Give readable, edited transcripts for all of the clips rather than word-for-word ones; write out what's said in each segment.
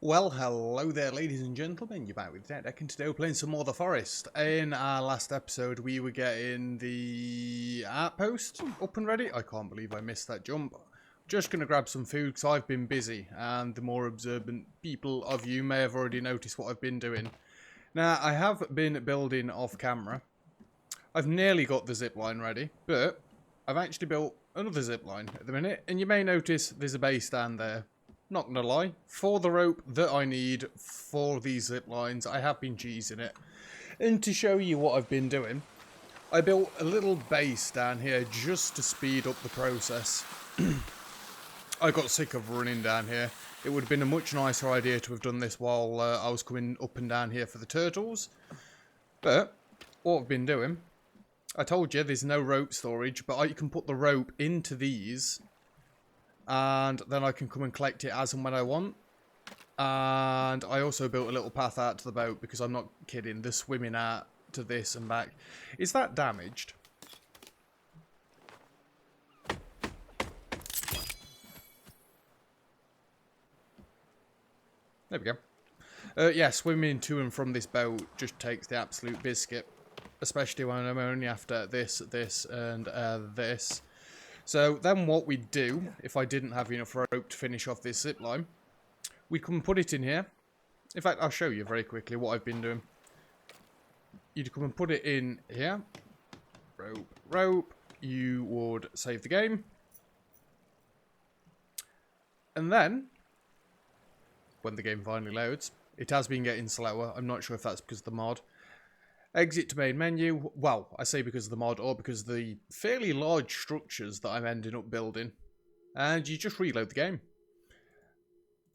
Well, hello there, ladies and gentlemen. You're back with Dead Deck, and today we're playing some more The Forest. In our last episode, we were getting the outpost up and ready. I can't believe I missed that jump. Just going to grab some food because I've been busy, and the more observant people of you may have already noticed what I've been doing. Now, I have been building off camera. I've nearly got the zipline ready, but I've actually built another zipline at the minute, and you may notice there's a base down there. Not gonna lie, for the rope that I need for these zip lines, I have been cheesing it. And to show you what I've been doing, I built a little base down here just to speed up the process. I got sick of running down here. It would have been a much nicer idea to have done this while I was coming up and down here for the turtles. But what I've been doing, I told you there's no rope storage, but I can put the rope into these. And then I can come and collect it as and when I want. And I also built a little path out to the boat because I'm not kidding. The swimming out to this and back. Is that damaged? There we go. Yeah, swimming to and from this boat just takes the absolute biscuit. Especially when I'm only after this, and this. So then what we do, if I didn't have enough rope to finish off this zip line, we can put it in here. In fact, I'll show you very quickly what I've been doing. You'd come and put it in here. Rope, rope. You would save the game. And then, when the game finally loads, it has been getting slower. I'm not sure if that's because of the mod. Exit to main menu. Well, I say because of the mod or because of the fairly large structures that I'm ending up building. And you just reload the game.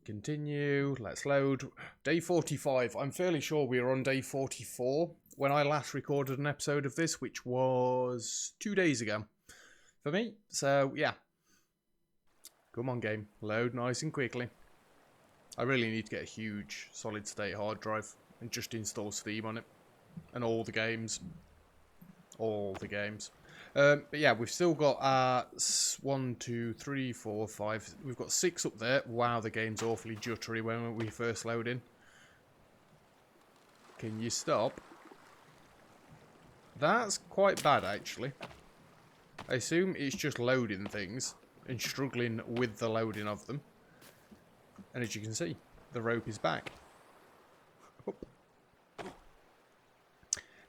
Continue. Let's load. Day 45. I'm fairly sure we were on day 44 when I last recorded an episode of this, which was 2 days ago for me. So, yeah. Come on, game. Load nice and quickly. I really need to get a huge solid state hard drive and just install Steam on it. And all the games. All the games. But yeah, we've still got 1, 2, 3, 4, 5. We've got 6 up there. Wow, the game's awfully jittery when we first load in. Can you stop? That's quite bad, actually. I assume it's just loading things and struggling with the loading of them. And as you can see, the rope is back.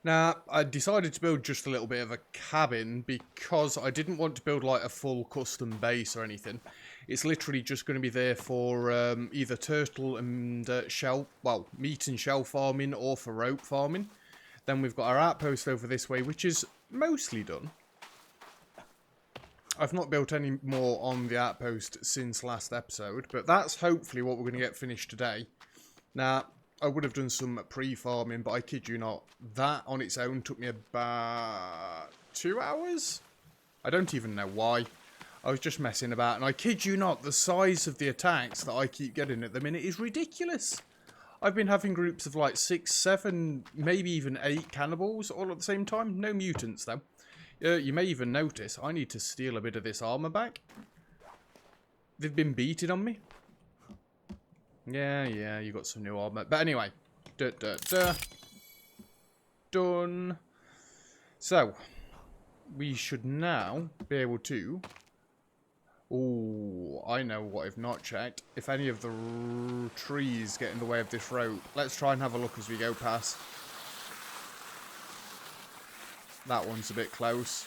Now, I decided to build just a little bit of a cabin because I didn't want to build like a full custom base or anything. It's literally just going to be there for either turtle and shell, well, meat and shell farming or for rope farming. Then we've got our outpost over this way, which is mostly done. I've not built any more on the outpost since last episode, but that's hopefully what we're going to get finished today. Now, I would have done some pre-farming, but I kid you not, that on its own took me about 2 hours? I don't even know why. I was just messing about, and I kid you not, the size of the attacks that I keep getting at the minute is ridiculous. I've been having groups of like 6, 7, maybe even 8 cannibals all at the same time. No mutants, though. You may even notice I need to steal a bit of this armor back. They've been beating on me. Yeah, you got some new armor. But anyway, done. So, we should now be able to... Oh, I know what I've not checked. If any of the trees get in the way of this rope. Let's try and have a look as we go past. That one's a bit close.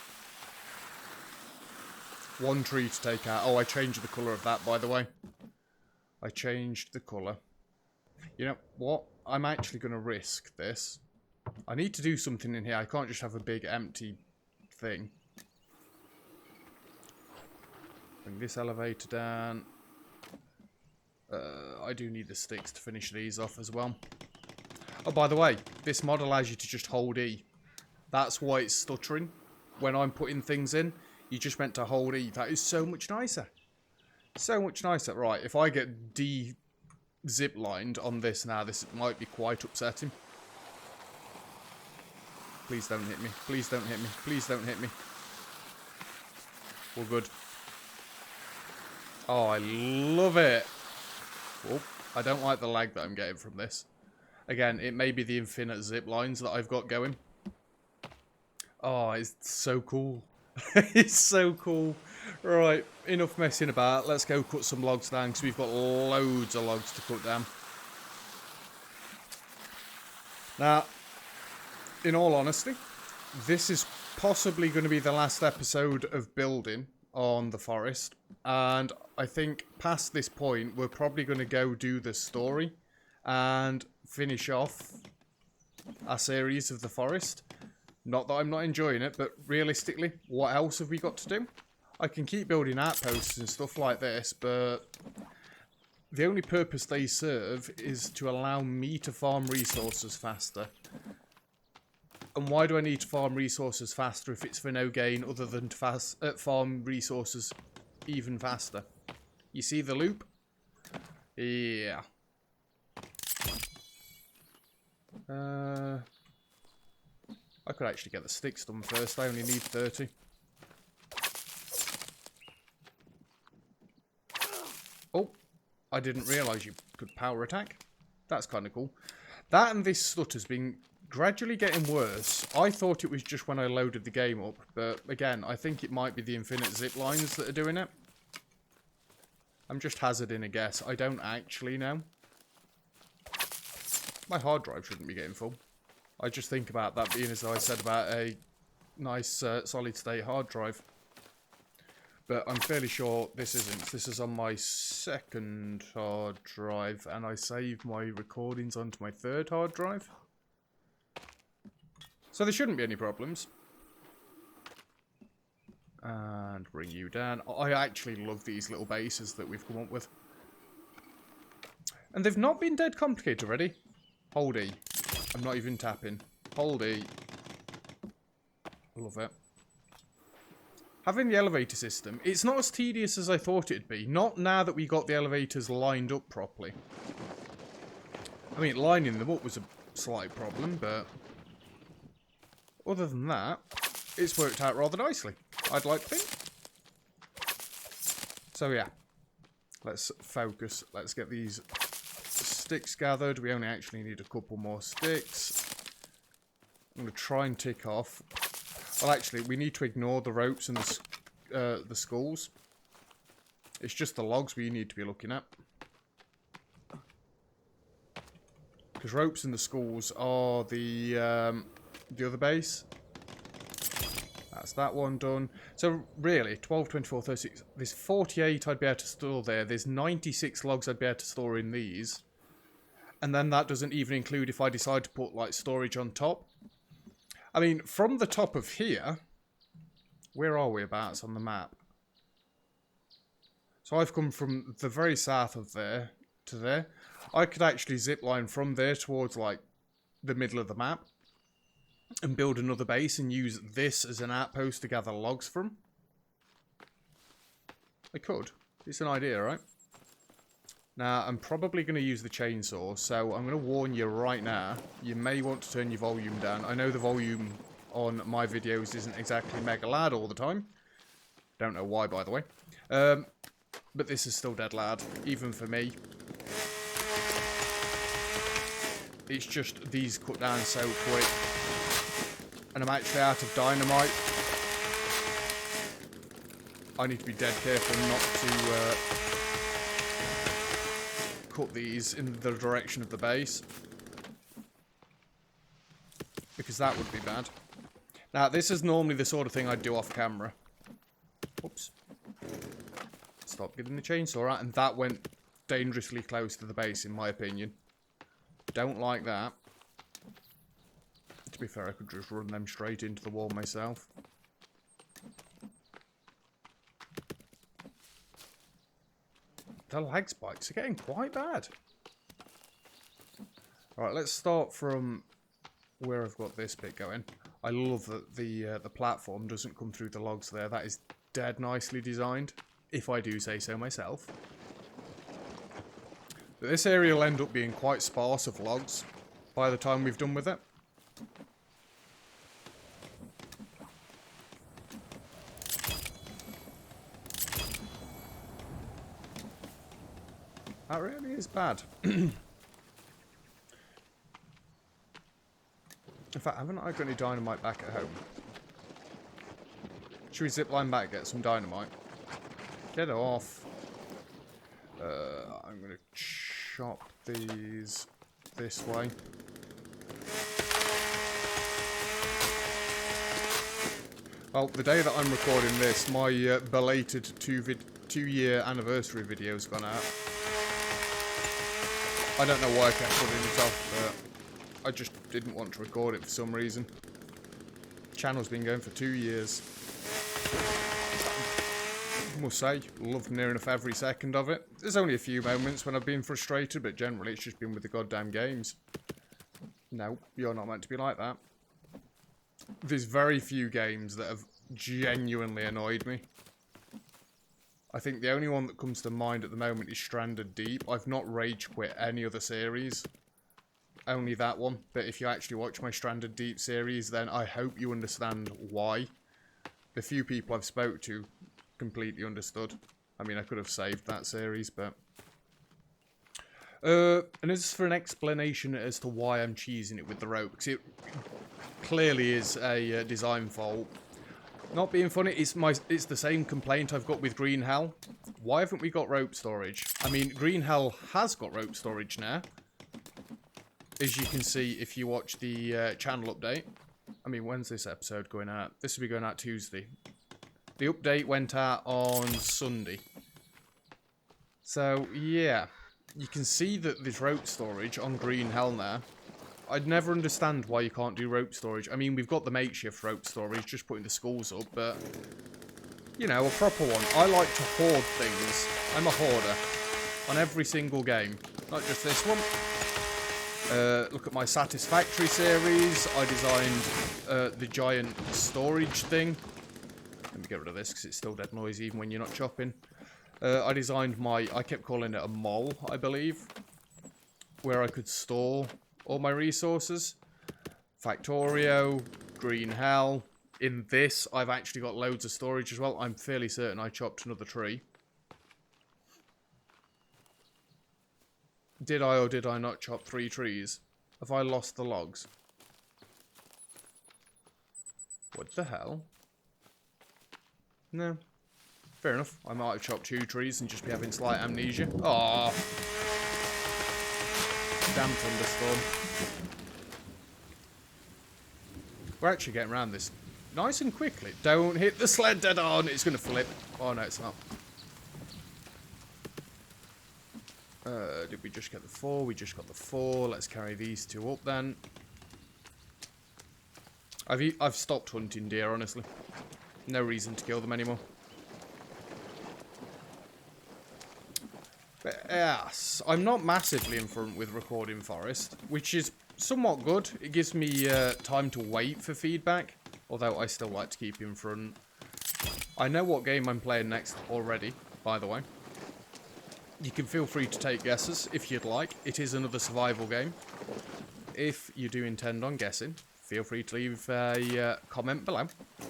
One tree to take out. Oh, I changed the colour of that, by the way. I changed the colour. You know what? I'm actually going to risk this. I need to do something in here. I can't just have a big empty thing. Bring this elevator down. I do need the sticks to finish these off as well. Oh, by the way, this mod allows you to just hold E. That's why it's stuttering. When I'm putting things in, you just meant to hold E. That is so much nicer. So much nicer. Right, if I get de-zip-lined on this now, this might be quite upsetting. Please don't hit me. Please don't hit me. Please don't hit me. We're good. Oh, I love it. Oh, I don't like the lag that I'm getting from this. Again, it may be the infinite zip lines that I've got going. Oh, it's so cool. It's so cool. Right, enough messing about. Let's go cut some logs down because we've got loads of logs to cut down. Now, in all honesty, this is possibly going to be the last episode of building on the forest. And I think past this point, we're probably going to go do the story and finish off our series of the forest. Not that I'm not enjoying it, but realistically, what else have we got to do? I can keep building outposts and stuff like this, but the only purpose they serve is to allow me to farm resources faster. And why do I need to farm resources faster if it's for no gain other than to farm resources even faster? You see the loop? Yeah. I could actually get the sticks done first. I only need 30. Oh, I didn't realise you could power attack. That's kind of cool. That and this stutter's been gradually getting worse. I thought it was just when I loaded the game up, but again, I think it might be the infinite zip lines that are doing it. I'm just hazarding a guess. I don't actually know. My hard drive shouldn't be getting full. I just think about that being as I said about a nice solid state hard drive. But I'm fairly sure this isn't. This is on my second hard drive and I saved my recordings onto my third hard drive. So there shouldn't be any problems. And bring you down. I actually love these little bases that we've come up with. And they've not been dead complicated already. Hold E. I'm not even tapping. Hold E. Love it. Having the elevator system, it's not as tedious as I thought it'd be. Not now that we got the elevators lined up properly. I mean, lining them up was a slight problem, but other than that, it's worked out rather nicely, I'd like to think. So yeah, let's focus. Let's get these sticks gathered. We only actually need a couple more sticks. I'm going to try and tick off. Well, actually, we need to ignore the ropes and the skulls. It's just the logs we need to be looking at. Because ropes and the skulls are the other base. That's that one done. So really, 12, 24, 36. There's 48 I'd be able to store there. There's 96 logs I'd be able to store in these. And then that doesn't even include if I decide to put like storage on top. I mean, from the top of here, where are we about on the map? So I've come from the very south of there to there. I could actually zipline from there towards like the middle of the map and build another base and use this as an outpost to gather logs from. I could. It's an idea, right? Now, I'm probably going to use the chainsaw, so I'm going to warn you right now, you may want to turn your volume down. I know the volume on my videos isn't exactly mega loud all the time. Don't know why, by the way. But this is still dead loud, even for me. It's just these cut down so quick. And I'm actually out of dynamite. I need to be dead careful not to cut these in the direction of the base, because that would be bad. Now, this is normally the sort of thing I'd do off camera. Oops. Stop getting the chainsaw out, and that went dangerously close to the base, in my opinion. Don't like that. To be fair, I could just run them straight into the wall myself. The lag spikes are getting quite bad. Alright, let's start from where I've got this bit going. I love that the platform doesn't come through the logs there. That is dead nicely designed, if I do say so myself. But this area will end up being quite sparse of logs by the time we've done with it. That really is bad. In fact, haven't I got any dynamite back at home? Should we zipline back, get some dynamite? Get off. I'm going to chop these this way. Well, the day that I'm recording this, my belated two-year anniversary video's gone out. I don't know why I kept putting it off, but I just didn't want to record it for some reason. The channel's been going for 2 years. I must say, loved near enough every second of it. There's only a few moments when I've been frustrated, but generally it's just been with the goddamn games. No, you're not meant to be like that. There's very few games that have genuinely annoyed me. I think the only one that comes to mind at the moment is Stranded Deep. I've not rage quit any other series. Only that one. But if you actually watch my Stranded Deep series, then I hope you understand why. The few people I've spoke to completely understood. I mean, I could have saved that series, but... and as for an explanation as to why I'm cheesing it with the rope, because it clearly is a design fault. Not being funny, it's the same complaint I've got with Green Hell. Why haven't we got rope storage? I mean, Green Hell has got rope storage now. As you can see if you watch the channel update. I mean, when's this episode going out? This will be going out Tuesday. The update went out on Sunday. So, yeah. You can see that there's rope storage on Green Hell now. I'd never understand why you can't do rope storage. I mean, we've got the makeshift rope storage, just putting the schools up, but... You know, a proper one. I like to hoard things. I'm a hoarder. On every single game. Not just this one. Look at my Satisfactory series. I designed the giant storage thing. Let me get rid of this because it's still dead noisy even when you're not chopping. I designed my, I kept calling it a mole, I believe. Where I could store all my resources. Factorio, Green Hell. In this, I've actually got loads of storage as well. I'm fairly certain I chopped another tree. Did I or did I not chop 3 trees? Have I lost the logs? What the hell? No. Fair enough. I might have chopped 2 trees and just be having slight amnesia. Aww. Damn thunderstorm. We're actually getting around this nice and quickly. Don't hit the sled dead on. It's going to flip. Oh, no, it's not. Did we just get the 4? We just got the 4. Let's carry these 2 up then. I've stopped hunting deer, honestly. No reason to kill them anymore. But yes, I'm not massively in front with recording Forest, which is somewhat good. It gives me time to wait for feedback, although I still like to keep in front. I know what game I'm playing next already, by the way. You can feel free to take guesses if you'd like. It is another survival game. If you do intend on guessing, feel free to leave a comment below,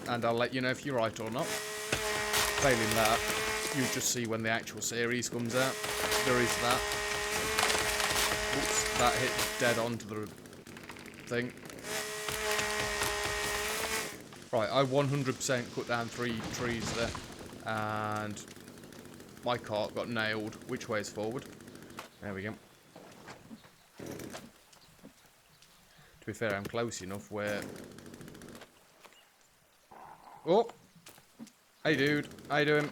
and I'll let you know if you're right or not. Failing that, you'll just see when the actual series comes out. There is that. Oops, that hit dead onto the thing. Right, I 100% cut down 3 trees there, and my cart got nailed. Which way is forward? There we go. To be fair, I'm close enough where... Oh! Hey dude, how you doing?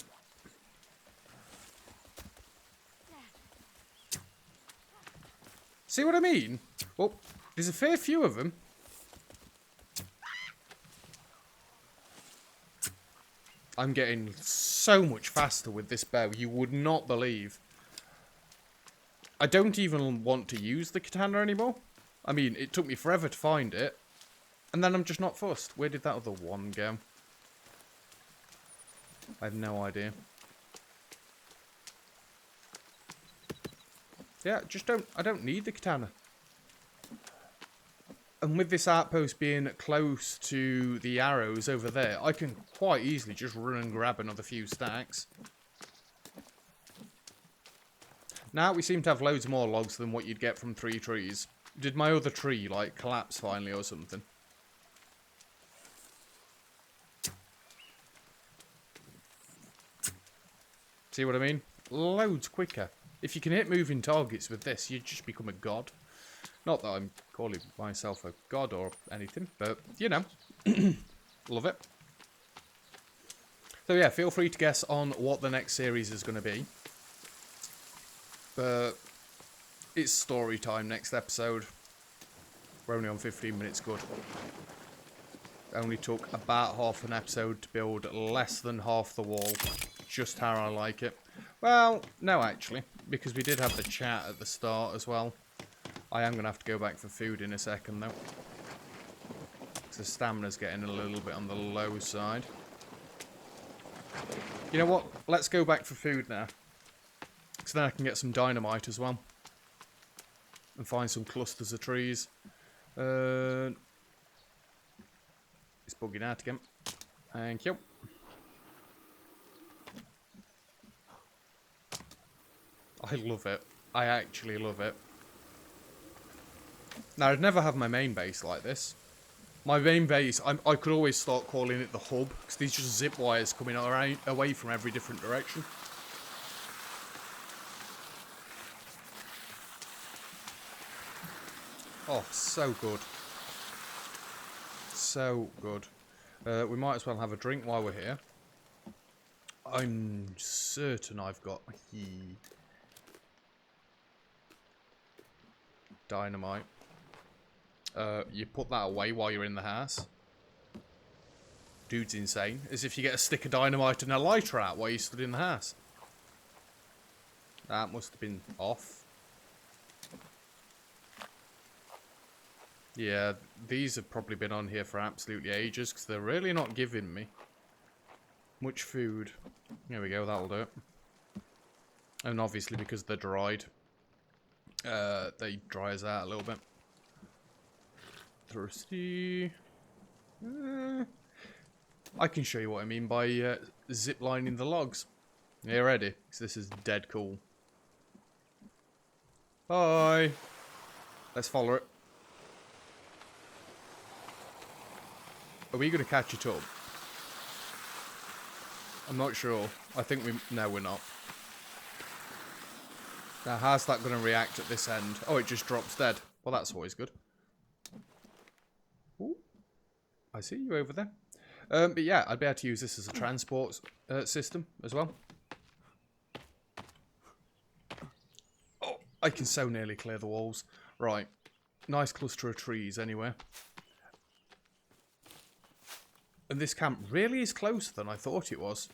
See what I mean? Well, there's a fair few of them. I'm getting so much faster with this bow, you would not believe. I don't even want to use the katana anymore. I mean, it took me forever to find it. And then I'm just not fussed. Where did that other one go? I have no idea. Yeah, I don't need the katana. And with this outpost being close to the arrows over there, I can quite easily just run and grab another few stacks. Now we seem to have loads more logs than what you'd get from 3 trees. Did my other tree, like, collapse finally or something? See what I mean? Loads quicker. If you can hit moving targets with this, you just become a god. Not that I'm calling myself a god or anything, but, you know. Love it. So yeah, feel free to guess on what the next series is going to be. But it's story time next episode. We're only on 15 minutes good. Only took about half an episode to build less than half the wall. Just how I like it. Well, no actually, because we did have the chat at the start as well. I am going to have to go back for food in a second though. So stamina's getting a little bit on the low side. You know what? Let's go back for food now. So then I can get some dynamite as well. And find some clusters of trees. It's bugging out again. Thank you. I love it. I actually love it. Now, I'd never have my main base like this. My main base, I could always start calling it the hub, because these just zip wires coming away from every different direction. Oh, so good. So good. We might as well have a drink while we're here. I'm certain I've got dynamite. You put that away while you're in the house. Dude's insane. As if you get a stick of dynamite and a lighter out while you stood in the house. That must have been off. Yeah, these have probably been on here for absolutely ages, because they're really not giving me much food. There we go, that'll do it. And obviously because they're dried, they dry us out a little bit. Thirsty. I can show you what I mean by zip lining the logs. Are you ready? Because this is dead cool. Bye. Let's follow it. Are we going to catch it up? I'm not sure. I think we... No, we're not. Now, how's that going to react at this end? Oh, it just drops dead. Well, that's always good. Ooh. I see you over there. But yeah, I'd be able to use this as a transport system as well. Oh, I can so nearly clear the walls. Right. Nice cluster of trees anyway. And this camp really is closer than I thought it was.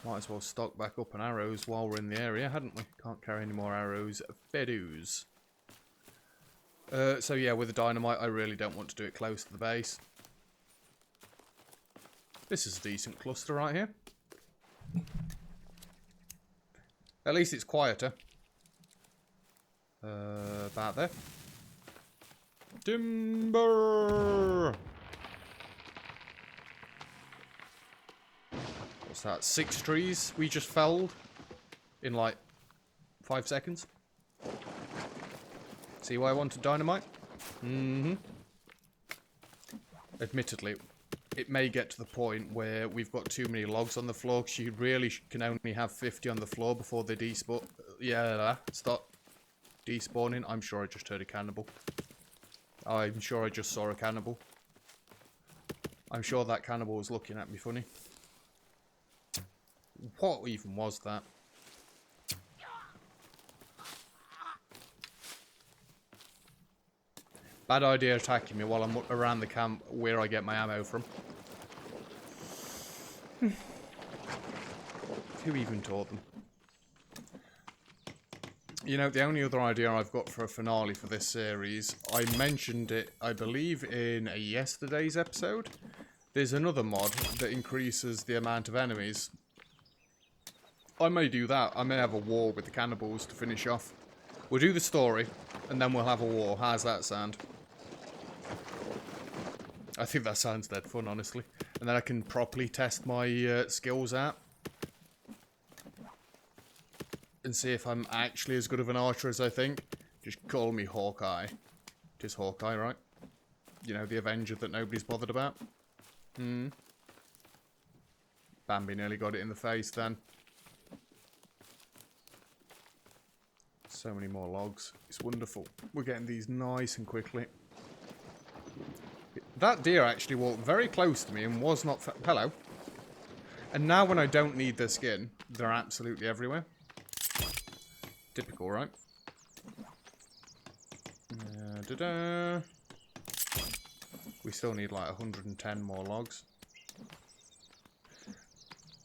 Might as well stock back up on arrows while we're in the area, hadn't we? Can't carry any more arrows. Fair dues. So yeah, with the dynamite, I really don't want to do it close to the base. This is a decent cluster right here. At least it's quieter. About there. Timber! What's that? 6 trees we just felled in like 5 seconds. See why I wanted dynamite? Mm-hmm. Admittedly, it may get to the point where we've got too many logs on the floor, because you really can only have 50 on the floor before they despawn. Yeah, stop despawning. I'm sure I just heard a cannibal. I'm sure I just saw a cannibal. I'm sure that cannibal was looking at me funny. What even was that? Bad idea attacking me while I'm around the camp where I get my ammo from. Who even taught them? You know, the only other idea I've got for a finale for this series, I mentioned it, I believe, in yesterday's episode. There's another mod that increases the amount of enemies. I may do that. I may have a war with the cannibals to finish off. We'll do the story, and then we'll have a war. How's that sound? I think that sounds dead fun, honestly. And then I can properly test my skills out. and see if I'm actually as good of an archer as I think. Just call me Hawkeye. It is Hawkeye, right? You know, the Avenger that nobody's bothered about. Bambi nearly got it in the face then. So many more logs. It's wonderful. We're getting these nice and quickly. That deer actually walked very close to me and was not... Hello. And now when I don't need their skin, they're absolutely everywhere. Typical, right? Da-da. We still need like 110 more logs.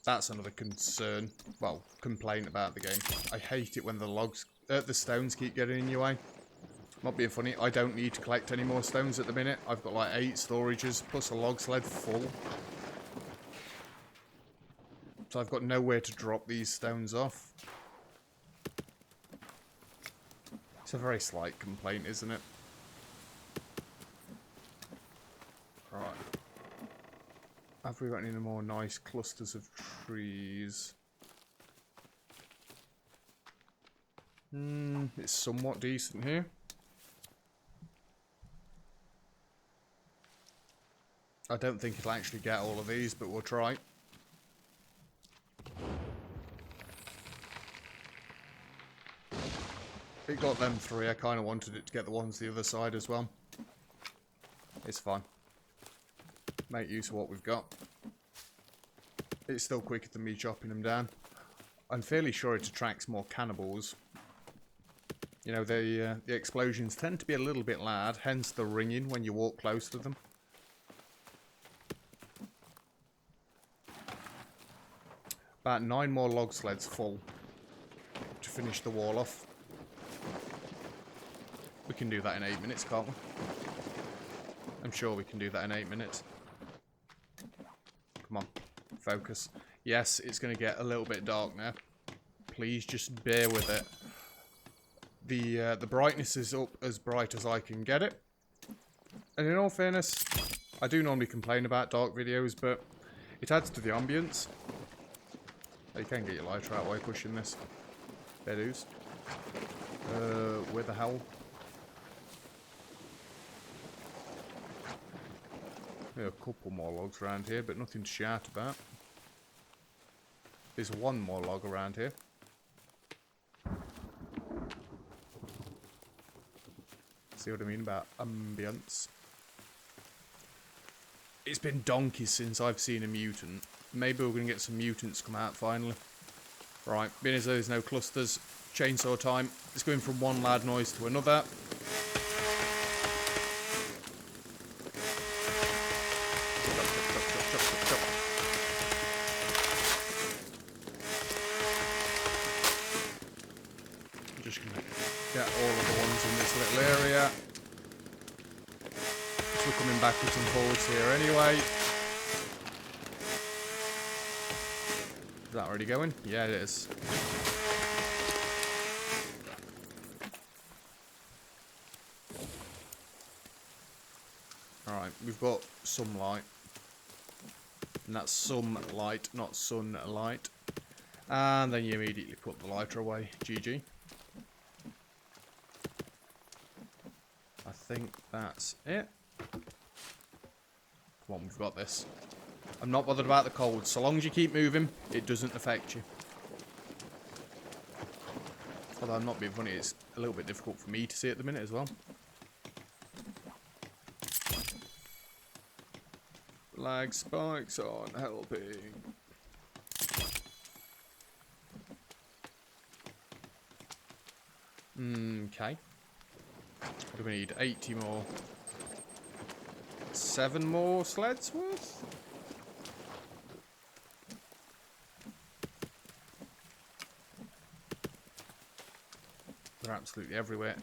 That's another concern. Well, complaint about the game. I hate it when the stones keep getting in your way. Not being funny, I don't need to collect any more stones at the minute. I've got like 8 storages plus a log sled full. So I've got nowhere to drop these stones off. It's a very slight complaint, isn't it? Right. Have we got any more nice clusters of trees? It's somewhat decent here. I don't think it'll actually get all of these, but we'll try. It got them 3. I kind of wanted it to get the ones the other side as well. It's fine. Make use of what we've got. It's still quicker than me chopping them down. I'm fairly sure it attracts more cannibals. You know, the explosions tend to be a little bit loud, hence the ringing when you walk close to them. About 9 more log sleds full to finish the wall off. We can do that in 8 minutes, can't we? I'm sure we can do that in 8 minutes. Come on, focus. Yes, it's going to get a little bit dark now. Please just bear with it. The brightness is up as bright as I can get it. And in all fairness, I do normally complain about dark videos, but it adds to the ambience. Oh, you can get your lighter out while pushing this. There it is. Where the hell? There are a couple more logs around here, but nothing to shout about. There's one more log around here. See what I mean about ambience? It's been donkeys since I've seen a mutant. Maybe we're going to get some mutants come out finally. Right, being as though there's no clusters, chainsaw time. It's going from one loud noise to another. I'm just going to get all of the ones in this little area. So we're coming backwards and forwards here anyway. Is that already going? Yeah, it is. Alright, we've got some light. And that's some light, not sunlight. And then you immediately put the lighter away. GG. I think that's it. Come on, we've got this. I'm not bothered about the cold. So long as you keep moving, it doesn't affect you. Although I'm not being funny, it's a little bit difficult for me to see at the minute as well. Lag spikes aren't helping. Okay. What do we need? 80 more. 7 more sleds worth? They're absolutely everywhere.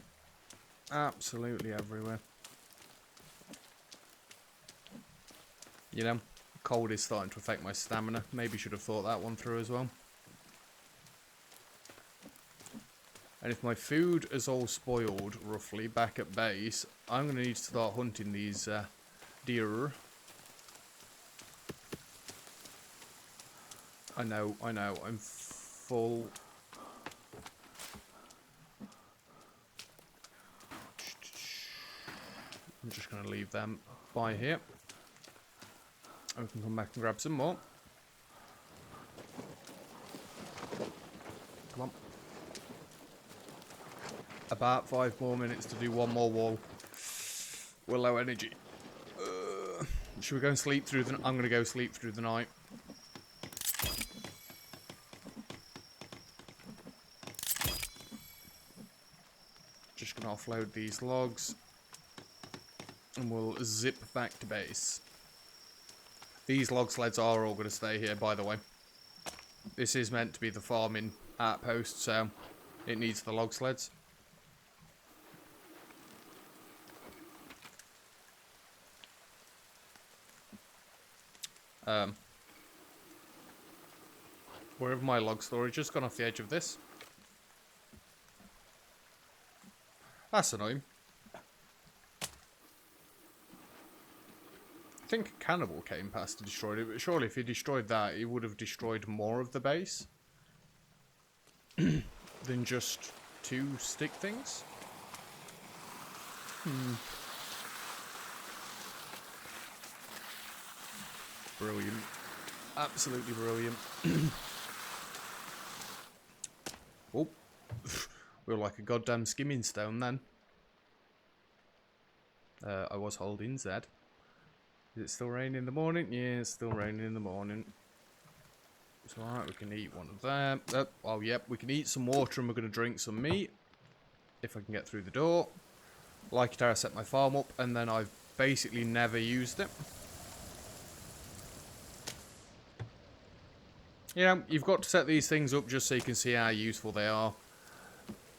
Absolutely everywhere. You know, cold is starting to affect my stamina. Maybe should have thought that one through as well. And if my food is all spoiled, roughly, back at base, I'm going to need to start hunting these deer. I know, I'm full just going to leave them by here. And we can come back and grab some more. Come on. About 5 more minutes to do one more wall. We're low energy. Should we go and sleep through the... I'm going to go sleep through the night. Just going to offload these logs. And we'll zip back to base. These log sleds are all going to stay here, by the way. This is meant to be the farming outpost, so it needs the log sleds. Where have my log storage just gone off the edge of this? That's annoying. I think a cannibal came past and destroyed it, but surely if he destroyed that, he would have destroyed more of the base than just 2 stick things. Brilliant. Absolutely brilliant. Oh. We were like a goddamn skimming stone then. I was holding Z. Is it still raining in the morning? Yeah, it's still raining in the morning. It's alright, we can eat one of them. Oh, yep, we can eat some water and we're going to drink some meat. If I can get through the door. Like it how I set my farm up and then I've basically never used it. You know, you've got to set these things up just so you can see how useful they are.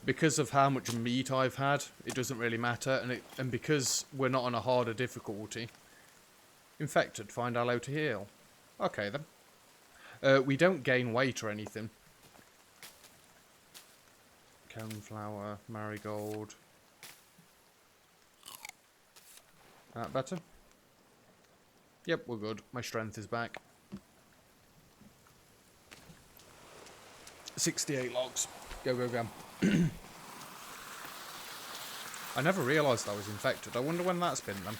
Because of how much meat I've had, it doesn't really matter. And because we're not on a harder difficulty. Infected, find aloe to heal. Okay then. We don't gain weight or anything. Coneflower, marigold. That better? Yep, we're good. My strength is back. 68 logs. Go, go, go. I never realised I was infected. I wonder when that's been then.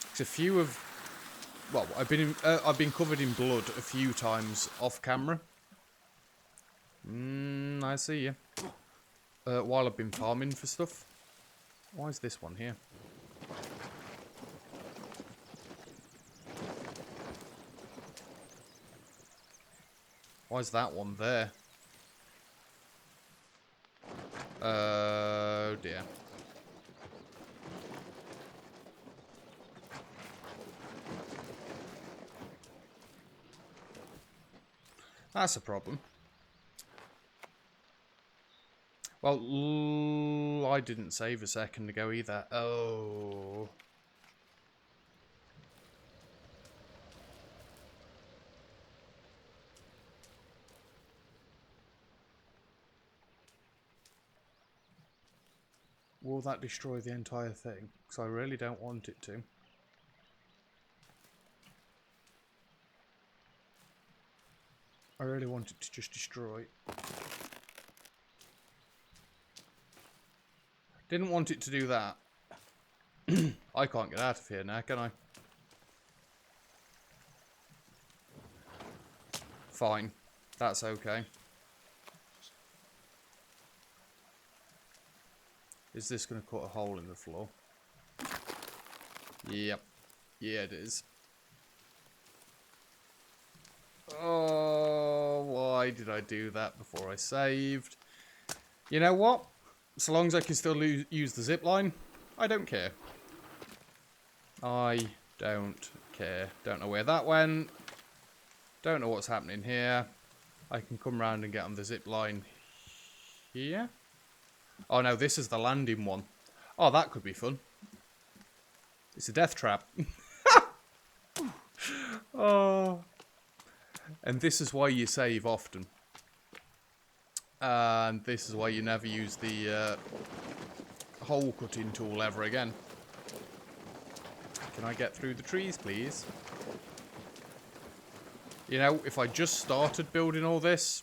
Because a few of... Well, I've been covered in blood a few times off camera. I see you. While I've been farming for stuff. Why is this one here? Why is that one there? Oh dear. That's a problem. Well, I didn't save a second ago either. Oh. Will that destroy the entire thing? Because I really don't want it to. I really want it to just destroy. Didn't want it to do that. I can't get out of here now, can I? Fine. That's okay. Is this going to cut a hole in the floor? Yep. Yeah, it is. Oh, why did I do that before I saved? You know what? So long as I can still use the zip line, I don't care. I don't care. Don't know where that went. Don't know what's happening here. I can come round and get on the zip line here. Oh no, this is the landing one. Oh, that could be fun. It's a death trap. Oh. And this is why you save often. And this is why you never use the hole cutting tool ever again. Can I get through the trees, please? You know, if I just started building all this,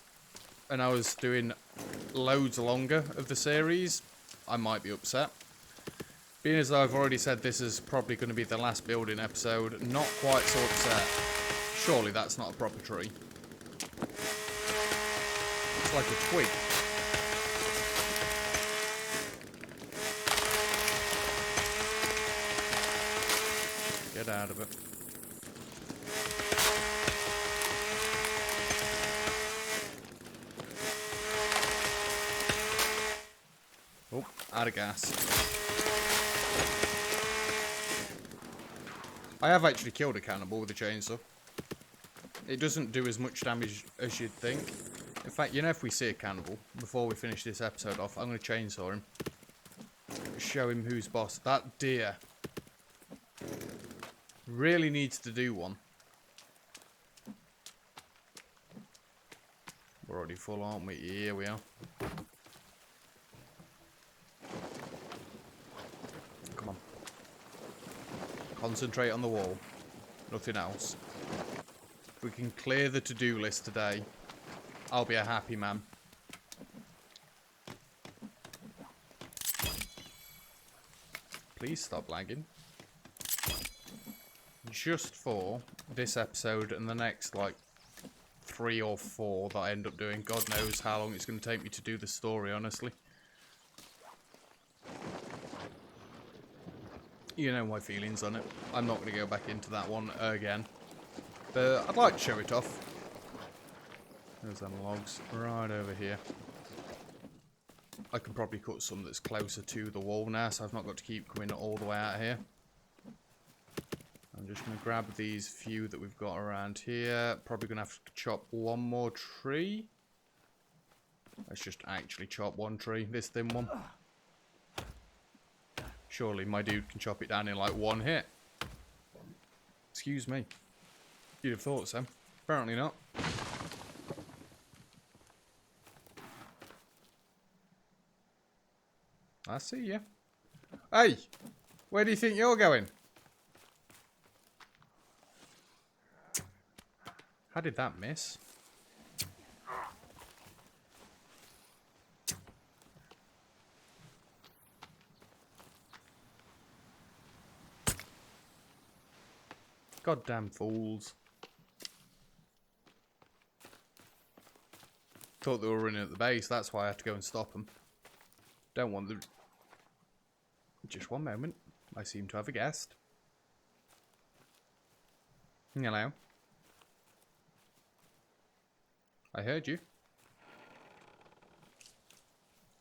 and I was doing loads longer of the series, I might be upset. Being as I've already said this is probably going to be the last building episode, not quite so upset. Surely that's not a proper tree. It's like a twig. Get out of it. Oh, out of gas. I have actually killed a cannibal with a chainsaw. It doesn't do as much damage as you'd think. In fact, you know, if we see a cannibal, before we finish this episode off, I'm going to chainsaw him. Show him who's boss. That deer really needs to do one. We're already full, aren't we? Here we are. Come on. Concentrate on the wall. Nothing else. If we can clear the to-do list today, I'll be a happy man. Please stop lagging. Just for this episode and the next, like, 3 or 4 that I end up doing. God knows how long it's going to take me to do the story, honestly. You know my feelings on it. I'm not going to go back into that one again. But I'd like to show it off. There's them logs right over here. I can probably cut some that's closer to the wall now, so I've not got to keep coming all the way out here. I'm just going to grab these few that we've got around here. Probably going to have to chop one more tree. Let's just actually chop one tree, this thin one. Surely my dude can chop it down in like one hit. Excuse me. You'd have thought so. Apparently not. I see you. Hey! Where do you think you're going? How did that miss? Goddamn fools. Thought they were running at the base, that's why I had to go and stop them. Don't want the... Just one moment. I seem to have a guest. Hello. I heard you.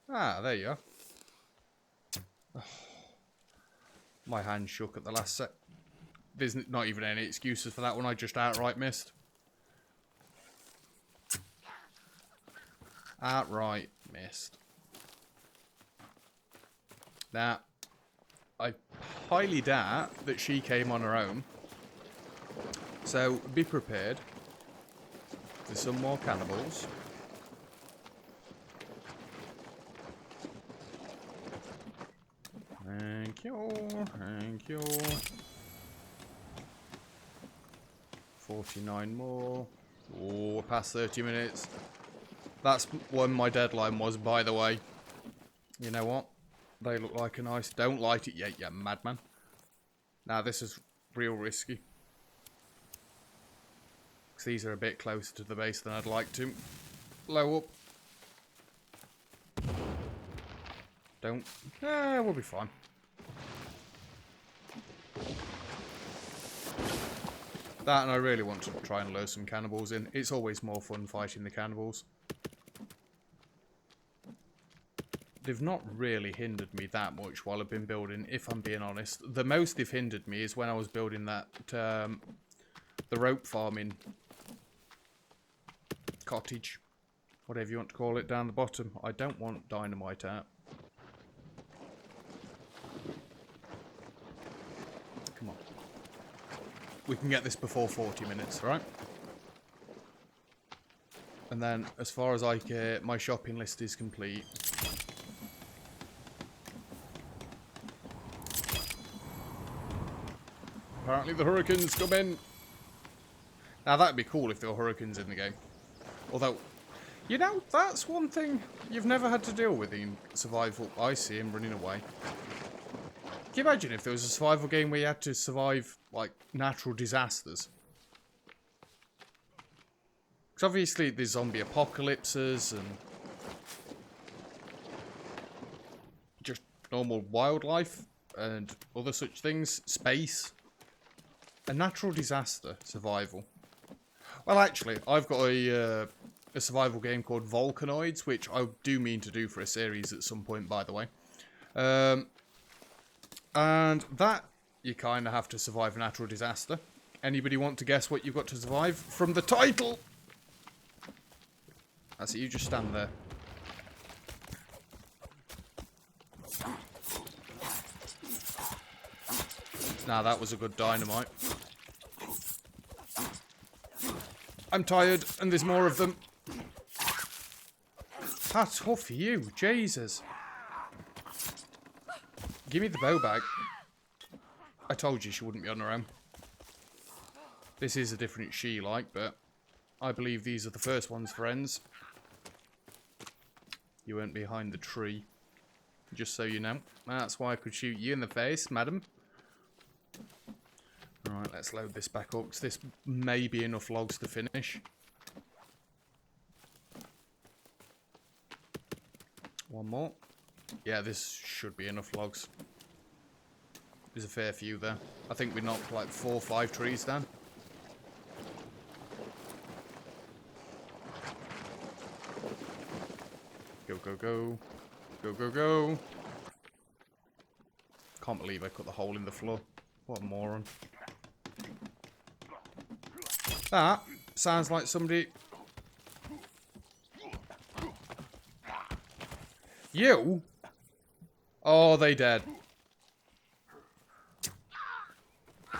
Ah, there you are. Oh, my hand shook at the last sec. There's not even any excuses for that one. I just outright missed. Outright missed. Now, I highly doubt that she came on her own. So, be prepared. There's some more cannibals. Thank you, thank you. 49 more. Oh, past 30 minutes. That's when my deadline was, by the way. You know what? They look like a nice... Don't light it yet, you madman. Now, this is real risky. Because these are a bit closer to the base than I'd like to. Blow up. Don't... we'll be fine. That, and I really want to try and lure some cannibals in. It's always more fun fighting the cannibals. They've not really hindered me that much while I've been building, if I'm being honest. The most they've hindered me is when I was building that, the rope farming cottage. Whatever you want to call it, down the bottom. I don't want dynamite out. Come on. We can get this before 40 minutes, right? And then, as far as I care, my shopping list is complete. Apparently the hurricanes come in. Now that'd be cool if there were hurricanes in the game. Although, you know, that's one thing you've never had to deal with in survival. I see him running away. Can you imagine if there was a survival game where you had to survive, like, natural disasters? Because obviously there's zombie apocalypses and just normal wildlife and other such things. Space. A natural disaster survival. Well, actually, I've got a survival game called Volcanoids, which I do mean to do for a series at some point, by the way. And that, you kind of have to survive a natural disaster. Anybody want to guess what you've got to survive from the title? That's it, you just stand there. Nah, that was a good dynamite. I'm tired, and there's more of them. How tough are you? Jesus. Give me the bow bag. I told you she wouldn't be on her own. This is a different she-like, but I believe these are the first ones, friends. You weren't behind the tree. Just so you know. That's why I could shoot you in the face, madam. Alright, let's load this back up, because this may be enough logs to finish. One more. Yeah, this should be enough logs. There's a fair few there. I think we knocked like 4 or 5 trees down. Go, go, go. Go, go, go. Can't believe I cut the hole in the floor. What a moron. That sounds like somebody... You? Oh, they dead.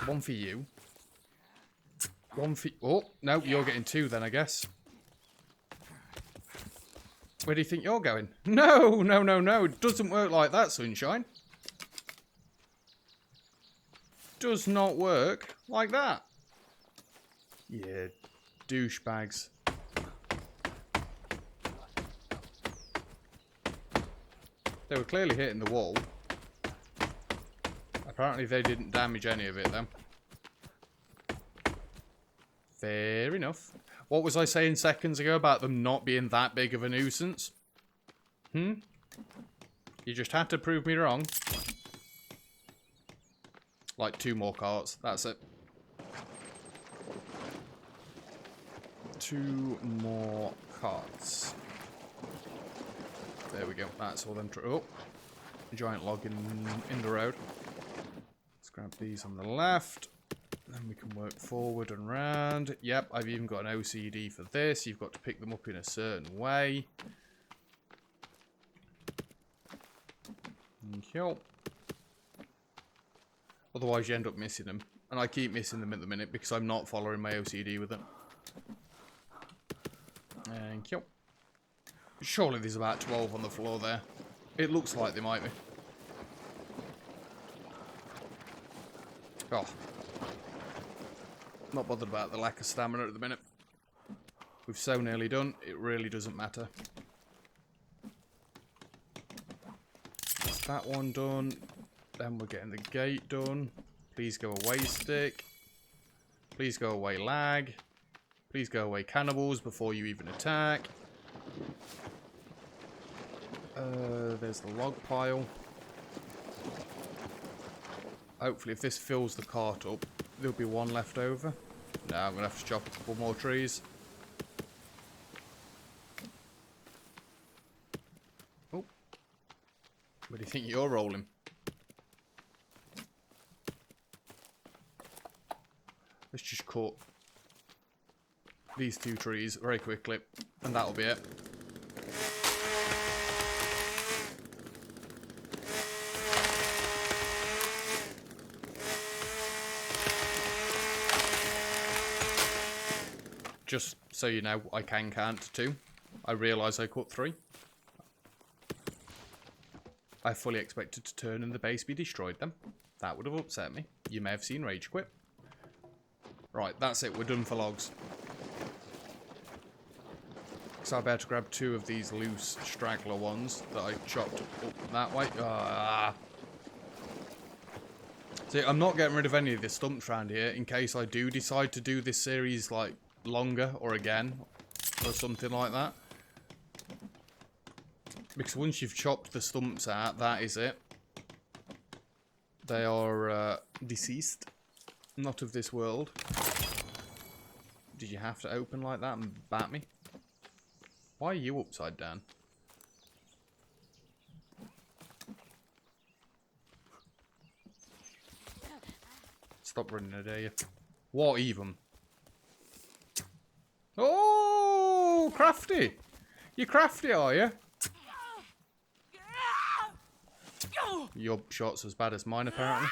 One for you. One for... Oh, no, you're getting 2 then, I guess. Where do you think you're going? No, no, no, no. It doesn't work like that, sunshine. Does not work like that. Yeah, douchebags. They were clearly hitting the wall. Apparently they didn't damage any of it, though. Fair enough. What was I saying seconds ago about them not being that big of a nuisance? You just had to prove me wrong. Like 2 more carts. That's it. 2 more carts. There we go. That's all them. Oh, giant log in the road. Let's grab these on the left. Then we can work forward and round. Yep, I've even got an OCD for this. You've got to pick them up in a certain way. Thank you. Otherwise you end up missing them. And I keep missing them at the minute because I'm not following my OCD with them. Thank you. Surely there's about 12 on the floor there. It looks like there might be. Oh. Not bothered about the lack of stamina at the minute. We've so nearly done, it really doesn't matter. That's that one done. Then we're getting the gate done. Please go away, stick. Please go away, lag. Please go away, cannibals, before you even attack. There's the log pile. Hopefully if this fills the cart up, there'll be 1 left over. No, I'm going to have to chop a couple more trees. Oh. Where do you think you're rolling? Let's just cut these 2 trees very quickly, and that'll be it. Just so you know, I can count to 2. I realise I cut 3. I fully expected to turn and the base be destroyed then. That would have upset me. You may have seen rage quit. Right, that's it. We're done for logs. So I better grab 2 of these loose straggler ones that I chopped up that way. See, I'm not getting rid of any of the stumps around here in case I do decide to do this series, like, longer or again. Or something like that. Because once you've chopped the stumps out, that is it. They are deceased. Not of this world. Did you have to open like that and bat me? Why are you upside down? Stop running, I dare you. What even? Oh, crafty! You're crafty, are you? Your shot's as bad as mine, apparently.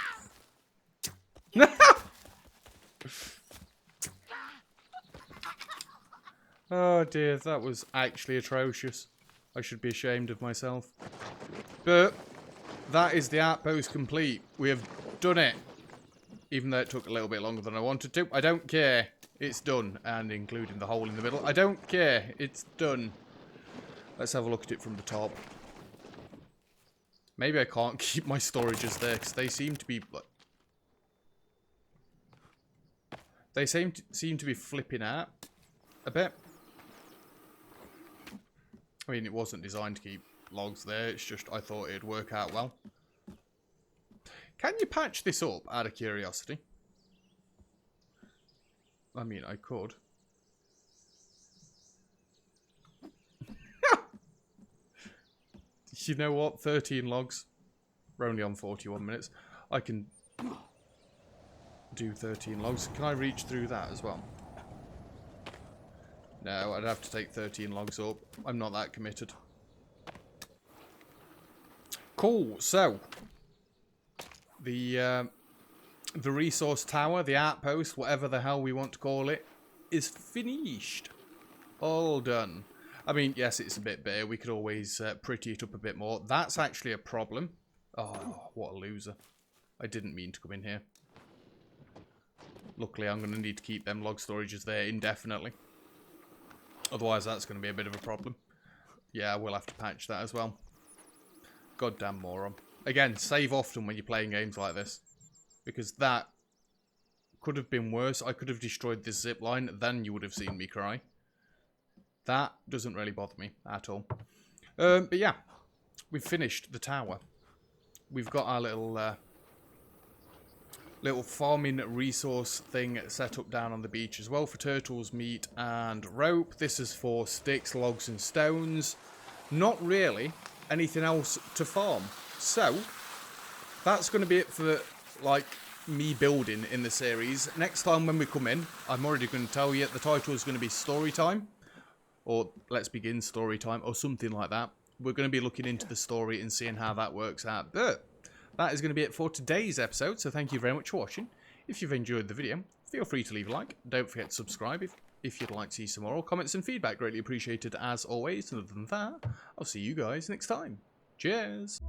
Oh dear, that was actually atrocious. I should be ashamed of myself. But that is the outpost complete. We have done it. Even though it took a little bit longer than I wanted to. I don't care. It's done. And including the hole in the middle. I don't care. It's done. Let's have a look at it from the top. Maybe I can't keep my storages there because they seem to be... They seem to be flipping out a bit. I mean, it wasn't designed to keep logs there. It's just I thought it'd work out well. Can you patch this up out of curiosity? I mean, I could. You know what? 13 logs. We're only on 41 minutes. I can do 13 logs. Can I reach through that as well? No, I'd have to take 13 logs up. I'm not that committed. Cool. So, the resource tower, the outpost, whatever the hell we want to call it, is finished. All done. I mean, yes, it's a bit bare. We could always pretty it up a bit more. That's actually a problem. Oh, what a loser. I didn't mean to come in here. Luckily, I'm going to need to keep them log storages there indefinitely. Otherwise, that's going to be a bit of a problem. Yeah, we'll have to patch that as well. Goddamn moron. Again, save often when you're playing games like this. Because that could have been worse. I could have destroyed this zipline, then you would have seen me cry. That doesn't really bother me at all. But yeah, we've finished the tower. We've got our little farming resource thing set up down on the beach as well for turtles, meat, and rope. This is for sticks, logs, and stones. Not really anything else to farm. So, that's going to be it for, like, me building in the series. Next time when we come in, I'm already going to tell you, the title is going to be Story Time. Or Let's Begin Story Time, or something like that. We're going to be looking into the story and seeing how that works out. But that is going to be it for today's episode, so thank you very much for watching. If you've enjoyed the video, feel free to leave a like. Don't forget to subscribe if you'd like to see some more. Comments and feedback greatly appreciated as always. And other than that, I'll see you guys next time. Cheers!